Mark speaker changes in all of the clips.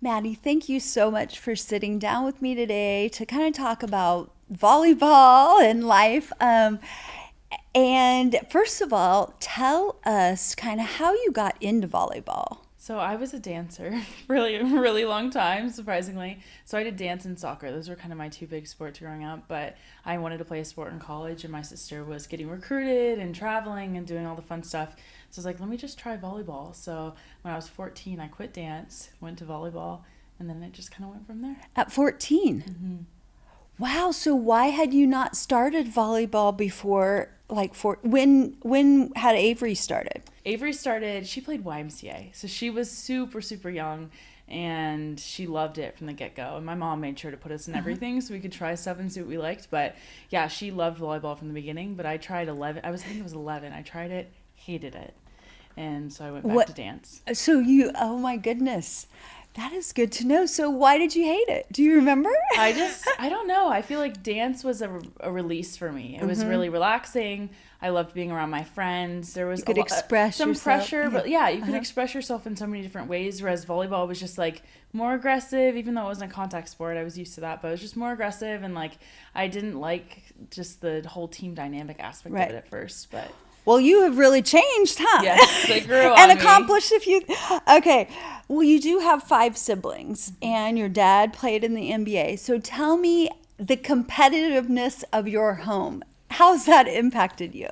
Speaker 1: Maddie, thank you so much for sitting down with me today to kind of talk about volleyball and life. And first of all, tell us kind of how you got into volleyball.
Speaker 2: So I was a dancer really, really long time, surprisingly. So I did dance and soccer. Those were kind of my two big sports growing up. But I wanted to play a sport in college, and my sister was getting recruited and traveling and doing all the fun stuff. So I was like, let me just try volleyball. So when I was 14, I quit dance, went to volleyball, and then it just kind of went from there.
Speaker 1: At 14?
Speaker 2: Mm-hmm.
Speaker 1: Wow, so why had you not started volleyball before, when had Avery started?
Speaker 2: Avery started, she played YMCA. So she was super, super young, and she loved it from the get-go. And my mom made sure to put us in everything so we could try stuff and see what we liked. But yeah, she loved volleyball from the beginning. But I tried 11. I think it was 11. I tried it, hated it. And so I went back to dance.
Speaker 1: So oh my goodness. That is good to know. So why did you hate it? Do you remember?
Speaker 2: I don't know. I feel like dance was a release for me. It was really relaxing. I loved being around my friends. There was
Speaker 1: you could express
Speaker 2: some
Speaker 1: yourself.
Speaker 2: pressure, but yeah, you could express yourself in so many different ways, whereas volleyball was just like more aggressive, even though it wasn't a contact sport. I was used to that, but it was just more aggressive, and like I didn't like just the whole team dynamic aspect of it at first, but...
Speaker 1: Well, you have really changed, huh?
Speaker 2: Yes, they grew on
Speaker 1: and
Speaker 2: me.
Speaker 1: accomplished a few. Okay. Well, you do have 5 siblings, and your dad played in the NBA. So tell me the competitiveness of your home. How's that impacted you?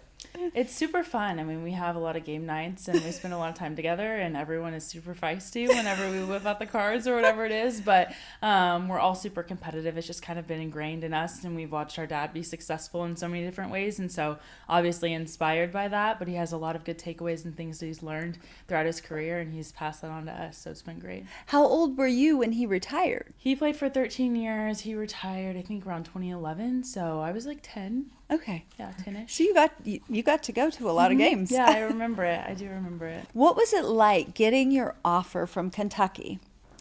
Speaker 2: It's super fun. I mean, we have a lot of game nights, and we spend a lot of time together, and everyone is super feisty whenever we whip out the cards or whatever it is. But we're all super competitive. It's just kind of been ingrained in us, and we've watched our dad be successful in so many different ways, and so obviously inspired by that. But he has a lot of good takeaways and things that he's learned throughout his career, and he's passed that on to us, so it's been great.
Speaker 1: How old were you when he retired?
Speaker 2: He played for 13 years. He retired, I think, around 2011, so I was like 10.
Speaker 1: Okay.
Speaker 2: Yeah, 10-ish.
Speaker 1: So you got to go to a lot of games.
Speaker 2: Yeah, I remember it. I do remember it.
Speaker 1: What was it like getting your offer from Kentucky?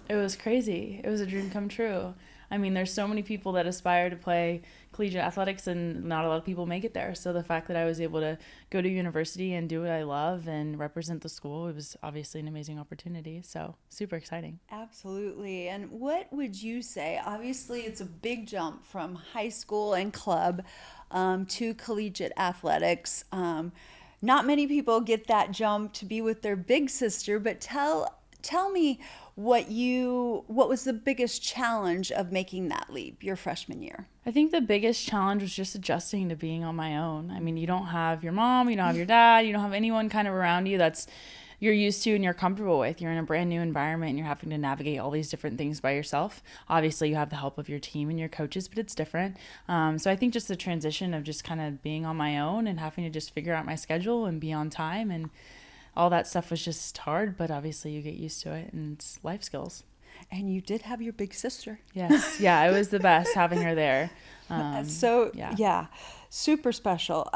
Speaker 2: It was crazy. It was a dream come true. I mean, there's so many people that aspire to play collegiate athletics, and not a lot of people make it there. So the fact that I was able to go to university and do what I love and represent the school, it was obviously an amazing opportunity. So super exciting.
Speaker 1: Absolutely. And what would you say? Obviously, it's a big jump from high school and club to collegiate athletics. Not many people get that jump to be with their big sister, but tell me what was the biggest challenge of making that leap your freshman year?
Speaker 2: I think the biggest challenge was just adjusting to being on my own. I mean, you don't have your mom, you don't have your dad, you don't have anyone kind of around you that's you're used to and you're comfortable with. You're in a brand new environment and you're having to navigate all these different things by yourself. Obviously, you have the help of your team and your coaches, but it's different. So I think just the transition of just kind of being on my own and having to just figure out my schedule and be on time and all that stuff was just hard, but obviously you get used to it and it's life skills.
Speaker 1: And you did have your big sister.
Speaker 2: Yes. Yeah, it was the best having her there.
Speaker 1: Yeah, super special.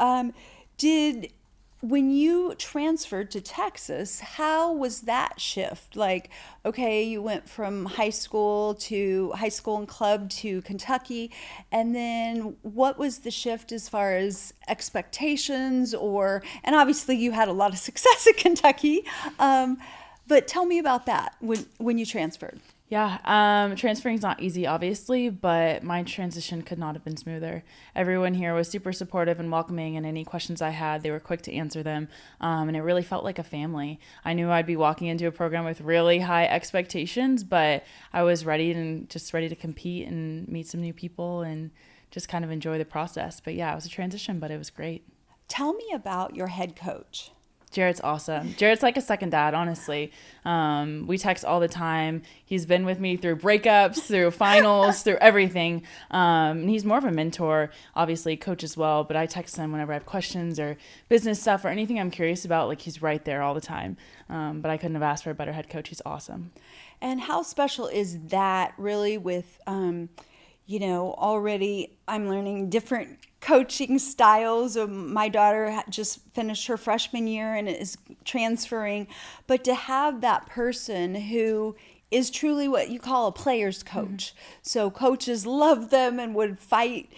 Speaker 1: When you transferred to Texas, how was that shift? Like, okay, you went from high school and club to Kentucky, and then what was the shift as far as expectations and obviously you had a lot of success at Kentucky, but tell me about that when you transferred.
Speaker 2: Yeah, transferring is not easy, obviously, but my transition could not have been smoother. Everyone here was super supportive and welcoming, and any questions I had, they were quick to answer them, and it really felt like a family. I knew I'd be walking into a program with really high expectations, but I was ready to compete and meet some new people and just kind of enjoy the process. But yeah, it was a transition, but it was great.
Speaker 1: Tell me about your head coach.
Speaker 2: Jared's awesome. Jared's like a second dad, honestly. We text all the time. He's been with me through breakups, through finals, through everything. And he's more of a mentor, obviously coach as well, but I text him whenever I have questions or business stuff or anything I'm curious about. Like, he's right there all the time. But I couldn't have asked for a better head coach. He's awesome.
Speaker 1: And how special is that really with, already I'm learning different coaching styles. My daughter just finished her freshman year and is transferring, but to have that person who is truly what you call a player's coach. Mm-hmm. So coaches love them and would fight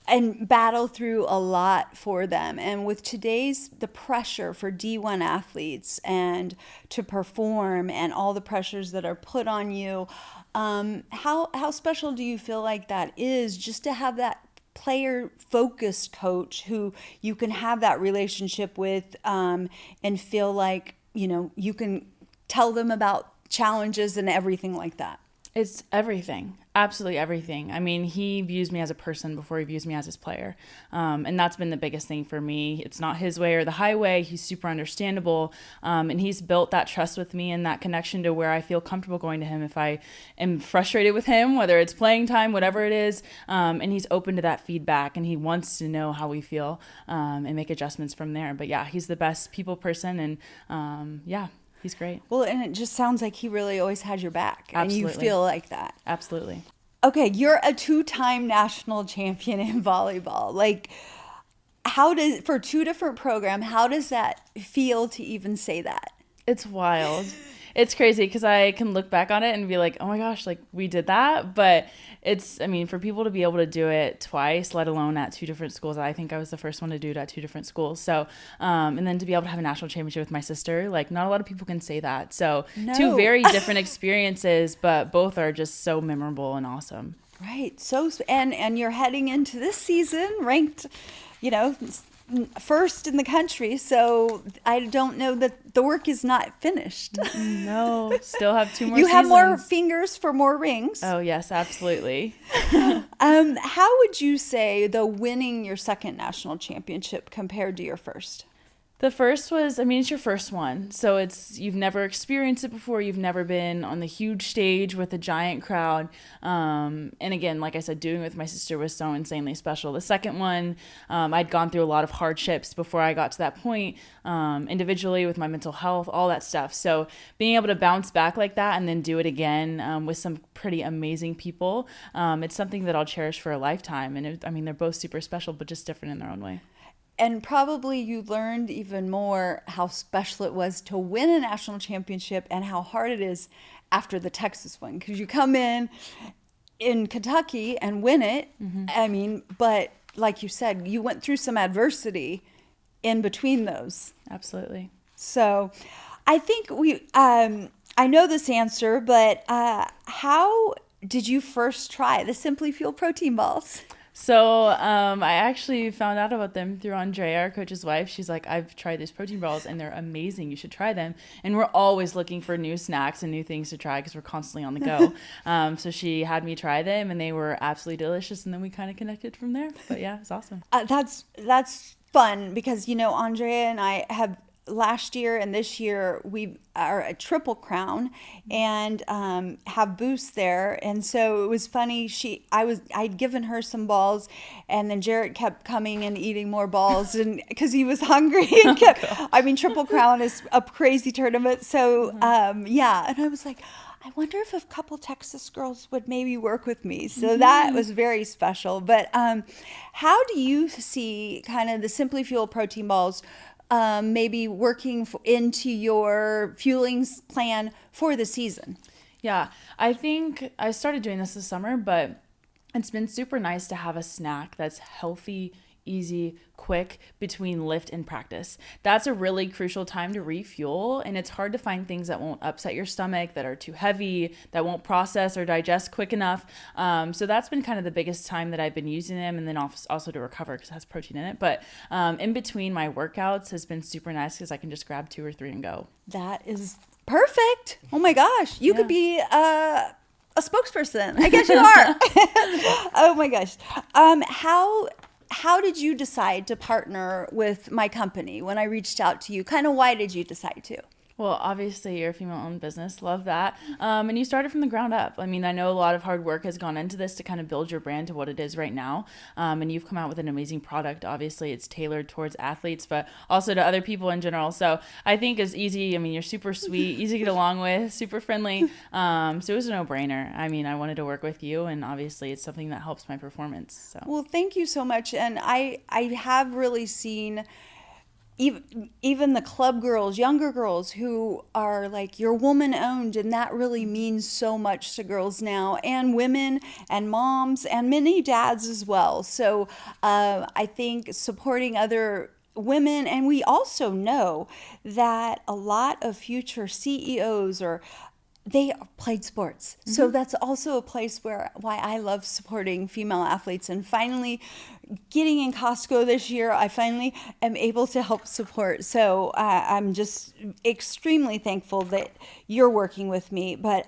Speaker 1: and battle through a lot for them. And with the pressure for D1 athletes and to perform and all the pressures that are put on you, How special do you feel like that is, just to have that player focused coach who you can have that relationship with, and feel like, you can tell them about challenges and everything like that?
Speaker 2: It's everything. Absolutely everything. I mean, he views me as a person before he views me as his player. And that's been the biggest thing for me. It's not his way or the highway. He's super understandable. And he's built that trust with me and that connection to where I feel comfortable going to him if I am frustrated with him, whether it's playing time, whatever it is. And he's open to that feedback, and he wants to know how we feel, and make adjustments from there. But yeah, he's the best people person. And yeah. He's great.
Speaker 1: Well, and it just sounds like he really always has your back.
Speaker 2: Absolutely.
Speaker 1: And you feel like that.
Speaker 2: Absolutely.
Speaker 1: Okay, you're a 2-time national champion in volleyball. Like, for 2 different programs, how does that feel to even say that?
Speaker 2: It's wild. It's crazy because I can look back on it and be like, oh my gosh, like we did that. But for people to be able to do it twice, let alone at 2 different schools, I think I was the first one to do it at 2 different schools. So, and then to be able to have a national championship with my sister, like not a lot of people can say that. So
Speaker 1: No.
Speaker 2: 2 very different experiences, but both are just so memorable and awesome.
Speaker 1: Right. And you're heading into this season ranked, first in the country, so I don't know that the work is not finished.
Speaker 2: No, still have 2 more
Speaker 1: You
Speaker 2: seasons.
Speaker 1: have more fingers for more rings.
Speaker 2: Oh yes, absolutely.
Speaker 1: How would you say, though, winning your second national championship compared to your first?
Speaker 2: The first was, it's your first one. So you've never experienced it before. You've never been on the huge stage with a giant crowd. And again, like I said, doing it with my sister was so insanely special. The second one, I'd gone through a lot of hardships before I got to that point, individually with my mental health, all that stuff. So being able to bounce back like that and then do it again with some pretty amazing people, it's something that I'll cherish for a lifetime. And they're both super special, but just different in their own way.
Speaker 1: And probably you learned even more how special it was to win a national championship and how hard it is after the Texas one. Because you come in Kentucky and win it. Mm-hmm. But like you said, you went through some adversity in between those.
Speaker 2: Absolutely.
Speaker 1: So I think I know this answer, but how did you first try the simplyFUEL protein balls?
Speaker 2: So I actually found out about them through Andrea, our coach's wife. She's like, I've tried these protein balls and they're amazing. You should try them. And we're always looking for new snacks and new things to try because we're constantly on the go. So she had me try them and they were absolutely delicious. And then we kind of connected from there. But yeah, it's awesome.
Speaker 1: That's fun because, Andrea and I have last year and this year we are a Triple Crown and have booths there, and so it was funny. I'd given her some balls, and then Jarrett kept coming and eating more balls, and because he was hungry. And Triple Crown is a crazy tournament, so yeah. And I was like, I wonder if a couple Texas girls would maybe work with me. So that was very special. But how do you see kind of the simplyFUEL protein balls maybe working into your fueling plan for the season?
Speaker 2: Yeah, I think I started doing this summer, but it's been super nice to have a snack that's healthy, easy, quick between lift and practice. That's a really crucial time to refuel, and it's hard to find things that won't upset your stomach, that are too heavy, that won't process or digest quick enough. So that's been kind of the biggest time that I've been using them, and then also to recover because it has protein in it. But in between my workouts has been super nice because I can just grab 2 or 3 and go.
Speaker 1: That is perfect. Oh my gosh, you could be a spokesperson. I guess you are. Oh my gosh. How did you decide to partner with my company when I reached out to you? Kind of why did you decide to?
Speaker 2: Well, obviously, you're a female-owned business. Love that. And you started from the ground up. I know a lot of hard work has gone into this to kind of build your brand to what it is right now. And you've come out with an amazing product. Obviously, it's tailored towards athletes, but also to other people in general. So I think it's easy. You're super sweet, easy to get along with, super friendly. So it was a no-brainer. I wanted to work with you, and obviously, it's something that helps my performance. So.
Speaker 1: Well, thank you so much. And I have really seen even the club girls, younger girls who are like, you're woman owned, and that really means so much to girls now, and women and moms and many dads as well. So I think supporting other women, and we also know that a lot of future CEOs or they played sports. So that's also a place why I love supporting female athletes. And finally, getting in Costco this year, I finally am able to help support. So I'm just extremely thankful that you're working with me. But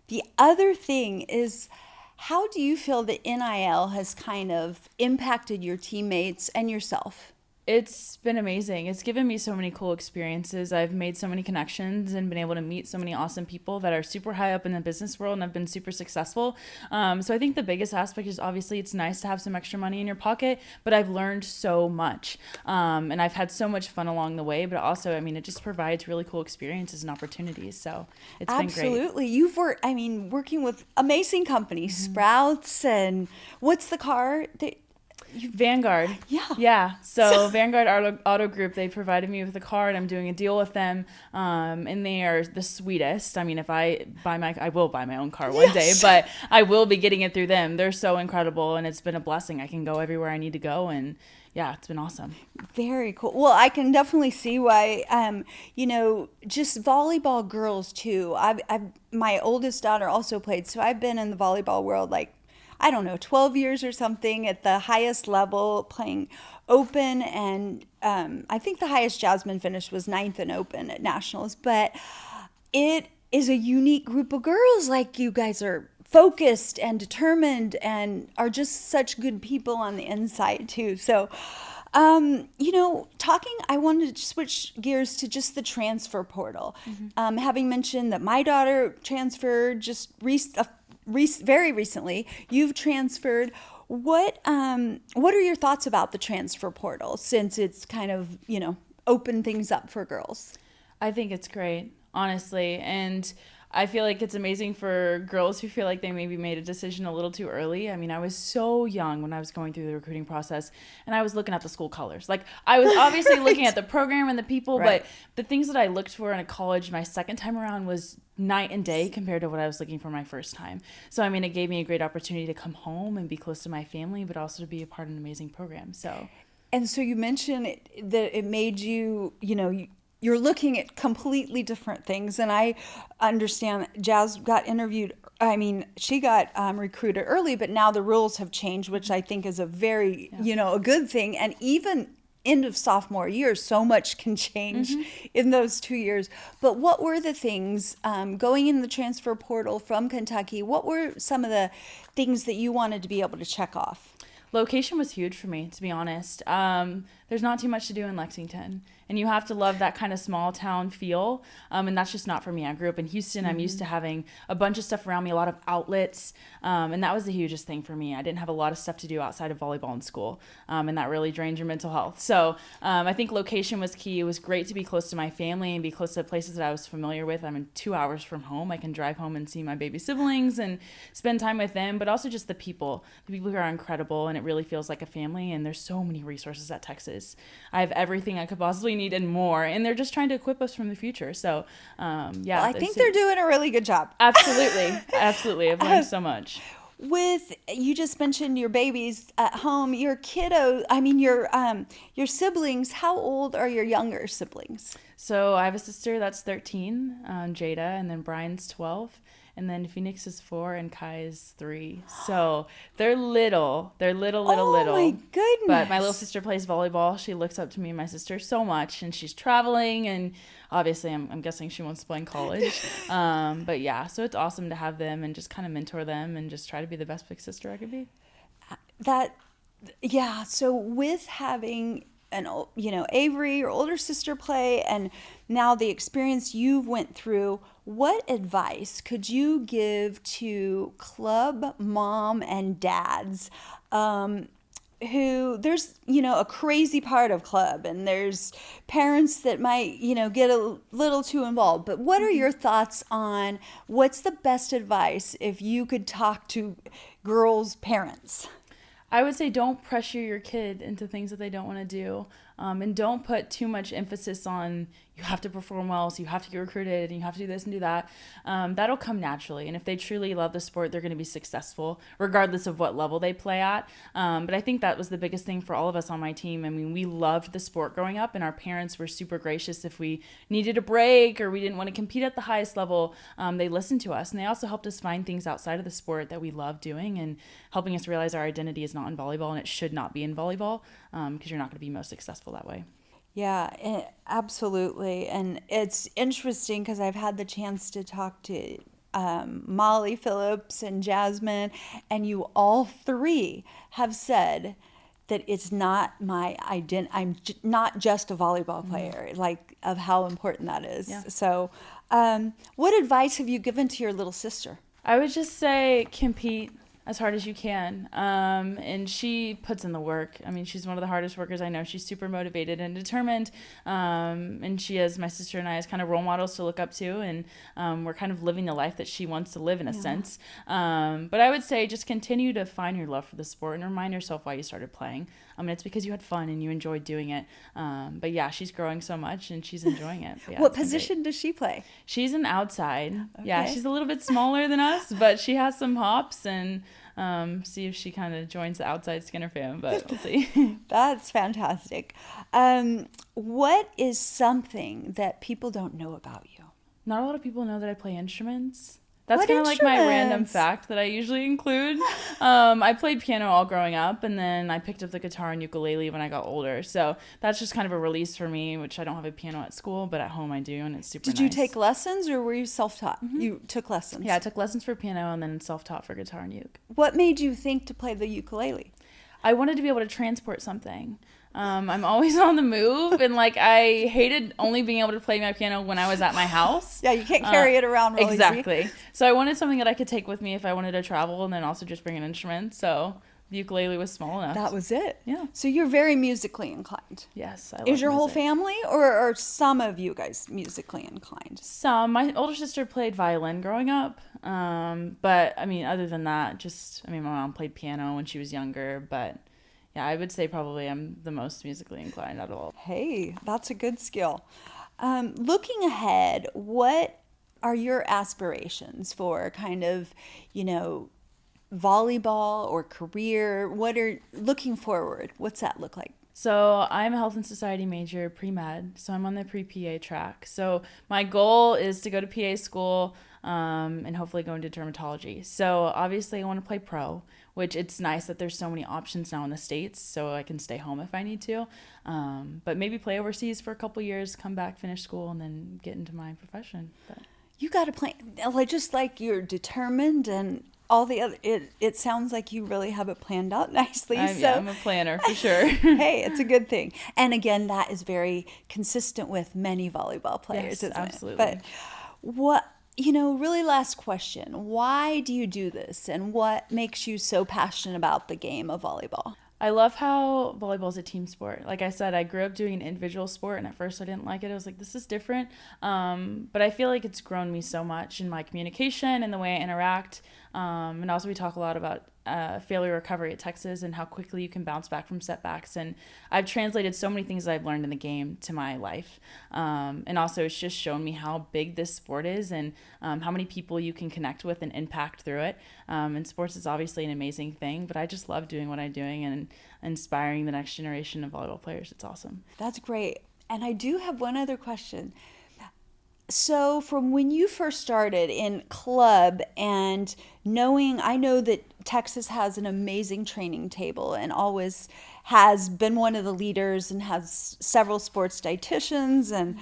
Speaker 1: the other thing is, how do you feel that NIL has kind of impacted your teammates and yourself?
Speaker 2: It's been amazing. It's given me so many cool experiences. I've made so many connections and been able to meet so many awesome people that are super high up in the business world and have been super successful. So I think the biggest aspect is obviously it's nice to have some extra money in your pocket, but I've learned so much. And I've had so much fun along the way, but also, I mean, it just provides really cool experiences and opportunities. So it's been great.
Speaker 1: Absolutely. You've working with amazing companies, Sprouts, and what's the car that
Speaker 2: Vanguard. Yeah. So Vanguard Auto Group, they provided me with a card. I'm doing a deal with them. And they are the sweetest. I mean, if I will buy my own car one day, but I will be getting it through them. They're so incredible. And it's been a blessing. I can go everywhere I need to go. And yeah, it's been awesome.
Speaker 1: Very cool. Well, I can definitely see why, just volleyball girls too. My oldest daughter also played. So I've been in the volleyball world, 12 years or something at the highest level, playing open. And I think the highest Jasmine finished was 9th in open at nationals. But it is a unique group of girls. Like, you guys are focused and determined and are just such good people on the inside too. So, I wanted to switch gears to just the transfer portal. Having mentioned that my daughter transferred just very recently, you've transferred. What are your thoughts about the transfer portal, since it's kind of, opened things up for girls?
Speaker 2: I think it's great, honestly. And I feel like it's amazing for girls who feel like they maybe made a decision a little too early. I mean, I was so young when I was going through the recruiting process, and I was looking at the school colors. Like, I was obviously looking at the program and the people, but the things that I looked for in a college my second time around was night and day compared to what I was looking for my first time. So, I mean, it gave me a great opportunity to come home and be close to my family, but also to be a part of an amazing program.
Speaker 1: And so you mentioned that it made you, you're looking at completely different things. And I understand Jazz got interviewed. I mean, she got recruited early, but now the rules have changed, which I think is a very, a good thing. And even end of sophomore year, so much can change in those 2 years. But what were the things going in the transfer portal from Kentucky? What were some of the things that you wanted to be able to check off?
Speaker 2: Location was huge for me, to be honest. There's not too much to do in Lexington, and you have to love that kind of small town feel. And that's just not for me. I grew up in Houston. I'm used to having a bunch of stuff around me, a lot of outlets. And that was the hugest thing for me. I didn't have a lot of stuff to do outside of volleyball in school. And that really drained your mental health. So I think location was key. It was great to be close to my family and be close to places that I was familiar with. I'm in 2 hours from home. I can drive home and see my baby siblings and spend time with them, but also just the people who are incredible. And it really feels like a family. And there's so many resources at Texas. I have everything I could possibly need and more, and they're just trying to equip us from the future. So, yeah. Well,
Speaker 1: I think they're doing a really good job.
Speaker 2: Absolutely. Absolutely. I've learned so much.
Speaker 1: You just mentioned your babies at home, your siblings. How old are your younger siblings?
Speaker 2: So I have a sister that's 13, Jada, and then Brian's 12. And then Phoenix is 4 and Kai is 3. So they're little. They're little.
Speaker 1: Oh my goodness.
Speaker 2: But my little sister plays volleyball. She looks up to me and my sister so much. And she's traveling. And obviously I'm guessing she wants to play in college. But yeah, so it's awesome to have them and just kind of mentor them and just try to be the best big sister I could be.
Speaker 1: So with having Avery, your older sister, play, and now the experience you've went through, what advice could you give to club mom and dads who there's a crazy part of club, and there's parents that might get a little too involved, but what are your thoughts on what's the best advice if you could talk to girls' parents?
Speaker 2: I would say don't pressure your kid into things that they don't want to do. And don't put too much emphasis on you have to perform well, so you have to get recruited, and you have to do this and do that. That'll come naturally. And if they truly love the sport, they're going to be successful, regardless of what level they play at. But I think that was the biggest thing for all of us on my team. I mean, we loved the sport growing up, and our parents were super gracious if we needed a break or we didn't want to compete at the highest level. They listened to us, and they also helped us find things outside of the sport that we love doing and helping us realize our identity is not in volleyball, and it should not be in volleyball, because you're not going to be most successful that way.
Speaker 1: Yeah, absolutely. And it's interesting because I've had the chance to talk to Molly Phillips and Jasmine, and you all three have said that it's not my identity. I'm not just a volleyball player, like of how important that is.
Speaker 2: Yeah.
Speaker 1: So what advice have you given to your little sister?
Speaker 2: I would just say compete as hard as you can. And she puts in the work. I mean, she's one of the hardest workers I know. She's super motivated and determined. And she has my sister and I as kind of role models to look up to. And we're kind of living the life that she wants to live in a sense. But I would say just continue to find your love for the sport and remind yourself why you started playing. It's because you had fun and you enjoyed doing it. But yeah, she's growing so much and she's enjoying it. Yeah,
Speaker 1: what position does she play?
Speaker 2: She's an outside.
Speaker 1: Okay.
Speaker 2: Yeah, she's a little bit smaller than us, but she has some hops, and see if she kind of joins the outside Skinner fam, but we'll see.
Speaker 1: That's fantastic. What is something that people don't know about you?
Speaker 2: Not a lot of people know that I play instruments. That's kind of like my random fact that I usually include. I played piano all growing up, and then I picked up the guitar and ukulele when I got older. So that's just kind of a release for me, which I don't have a piano at school, but at home I do, and it's super nice.
Speaker 1: Did you take lessons, or were you self-taught? Mm-hmm. You took lessons?
Speaker 2: Yeah, I took lessons for piano and then self-taught for guitar and uke.
Speaker 1: What made you think to play the ukulele?
Speaker 2: I wanted to be able to transport something. I'm always on the move, and like I hated only being able to play my piano when I was at my house.
Speaker 1: Yeah, you can't carry it around really
Speaker 2: exactly.
Speaker 1: easy.
Speaker 2: So I wanted something that I could take with me if I wanted to travel, and then also just bring an instrument. So the ukulele was small enough.
Speaker 1: That was it.
Speaker 2: Yeah.
Speaker 1: So you're very musically inclined.
Speaker 2: Yes, I love
Speaker 1: Is your
Speaker 2: music.
Speaker 1: whole family, or are some of you guys musically inclined?
Speaker 2: Some. My older sister played violin growing up, but I mean, other than that, my mom played piano when she was younger, but. Yeah, I would say probably I'm the most musically inclined out of all.
Speaker 1: Hey, that's a good skill. Looking ahead, what are your aspirations for kind of, volleyball or career? What are looking forward? What's that look like?
Speaker 2: So I'm a health and society major, pre-med, so I'm on the pre-PA track. So my goal is to go to PA school and hopefully go into dermatology. So obviously I want to play pro, which it's nice that there's so many options now in the States, so I can stay home if I need to. But maybe play overseas for a couple years, come back, finish school, and then get into my profession. But
Speaker 1: you got to play, just like you're determined and all the other, it sounds like you really have it planned out nicely.
Speaker 2: I'm a planner for sure.
Speaker 1: Hey, it's a good thing. And again, that is very consistent with many volleyball players,
Speaker 2: yes,
Speaker 1: isn't
Speaker 2: absolutely.
Speaker 1: it? But really last question. Why do you do this? And what makes you so passionate about the game of volleyball?
Speaker 2: I love how volleyball is a team sport. Like I said, I grew up doing an individual sport, and at first I didn't like it. I was like, this is different. But I feel like it's grown me so much in my communication and the way I interact. And also we talk a lot about failure recovery at Texas and how quickly you can bounce back from setbacks. And I've translated so many things that I've learned in the game to my life. And also it's just shown me how big this sport is and how many people you can connect with and impact through it. And sports is obviously an amazing thing, but I just love doing what I'm doing and inspiring the next generation of volleyball players. It's awesome.
Speaker 1: That's great. And I do have one other question. So from when you first started in club and I know that Texas has an amazing training table and always has been one of the leaders and has several sports dietitians. And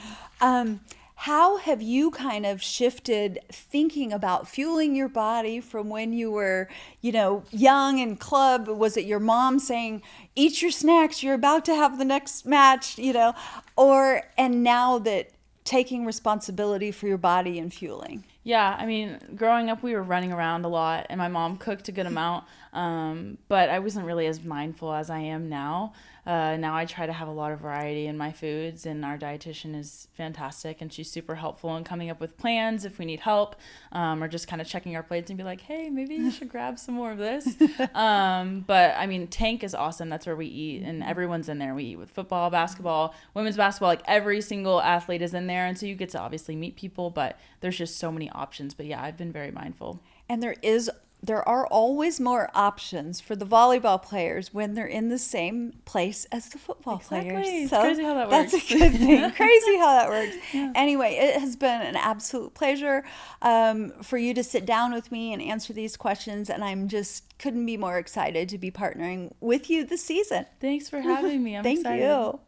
Speaker 1: how have you kind of shifted thinking about fueling your body from when you were, young in club? Was it your mom saying, eat your snacks, you're about to have the next match, and now that taking responsibility for your body and fueling?
Speaker 2: Yeah, I mean, growing up, we were running around a lot, and my mom cooked a good amount, but I wasn't really as mindful as I am now. Now I try to have a lot of variety in my foods, and our dietitian is fantastic, and she's super helpful in coming up with plans if we need help, or just kind of checking our plates and be like, hey, maybe you should grab some more of this. But I mean, Tank is awesome. That's where we eat, and everyone's in there. We eat with football, basketball, women's basketball, like every single athlete is in there, and so you get to obviously meet people, but there's just so many options. But yeah, I've been very mindful.
Speaker 1: And there are always more options for the volleyball players when they're in the same place as the football players.
Speaker 2: It's
Speaker 1: So
Speaker 2: crazy how that works.
Speaker 1: that's a good thing. Crazy how that works. Yeah. Anyway, it has been an absolute pleasure for you to sit down with me and answer these questions, and I'm just couldn't be more excited to be partnering with you this season.
Speaker 2: Thanks for having me. I'm
Speaker 1: Thank
Speaker 2: excited.
Speaker 1: you.